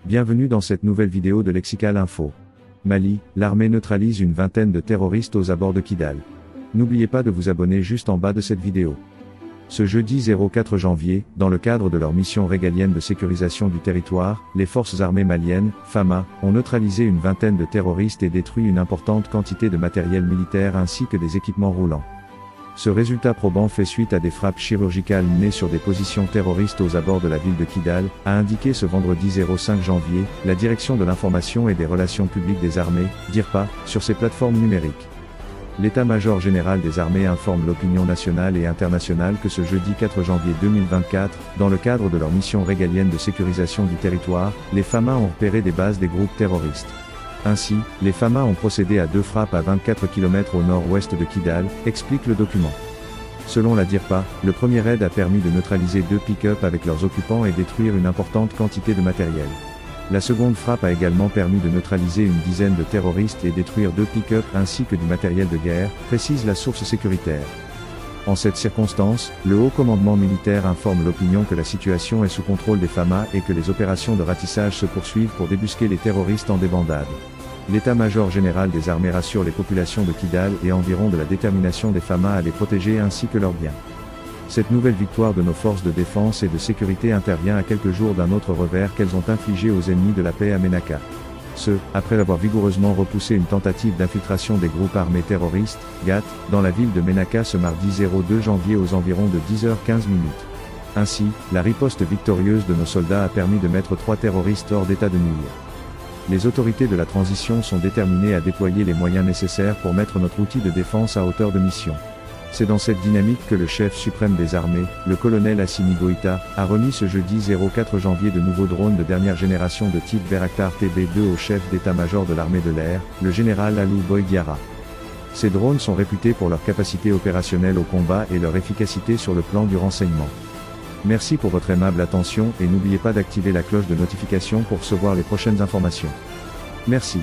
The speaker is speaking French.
Bienvenue dans cette nouvelle vidéo de Lexical Info. Mali, l'armée neutralise une vingtaine de terroristes aux abords de Kidal. N'oubliez pas de vous abonner juste en bas de cette vidéo. Ce jeudi 04 janvier, dans le cadre de leur mission régalienne de sécurisation du territoire, les forces armées maliennes, FAMA, ont neutralisé une vingtaine de terroristes et détruit une importante quantité de matériel militaire ainsi que des équipements roulants. Ce résultat probant fait suite à des frappes chirurgicales menées sur des positions terroristes aux abords de la ville de Kidal, a indiqué ce vendredi 05 janvier, la Direction de l'information et des relations publiques des armées, DIRPA, sur ses plateformes numériques. L'état-major général des armées informe l'opinion nationale et internationale que ce jeudi 4 janvier 2024, dans le cadre de leur mission régalienne de sécurisation du territoire, les FAMA ont repéré des bases des groupes terroristes. Ainsi, les FAMA ont procédé à 2 frappes à 24 km au nord-ouest de Kidal, explique le document. Selon la DIRPA, le premier raid a permis de neutraliser 2 pick-up avec leurs occupants et détruire une importante quantité de matériel. La seconde frappe a également permis de neutraliser une dizaine de terroristes et détruire 2 pick-up ainsi que du matériel de guerre, précise la source sécuritaire. En cette circonstance, le haut commandement militaire informe l'opinion que la situation est sous contrôle des FAMA et que les opérations de ratissage se poursuivent pour débusquer les terroristes en débandade. L'état-major général des armées rassure les populations de Kidal et environ de la détermination des FAMA à les protéger ainsi que leurs biens. Cette nouvelle victoire de nos forces de défense et de sécurité intervient à quelques jours d'un autre revers qu'elles ont infligé aux ennemis de la paix à Ménaka. Après avoir vigoureusement repoussé une tentative d'infiltration des groupes armés terroristes, GAT, dans la ville de Ménaka ce mardi 02 janvier aux environs de 10h15. Ainsi, la riposte victorieuse de nos soldats a permis de mettre 3 terroristes hors d'état de nuire. Les autorités de la transition sont déterminées à déployer les moyens nécessaires pour mettre notre outil de défense à hauteur de mission. C'est dans cette dynamique que le chef suprême des armées, le colonel Assimi Goïta, a remis ce jeudi 04 janvier de nouveaux drones de dernière génération de type Bayraktar TB2 au chef d'état-major de l'armée de l'air, le général Alou Boy Diarra. Ces drones sont réputés pour leur capacité opérationnelle au combat et leur efficacité sur le plan du renseignement. Merci pour votre aimable attention et n'oubliez pas d'activer la cloche de notification pour recevoir les prochaines informations. Merci.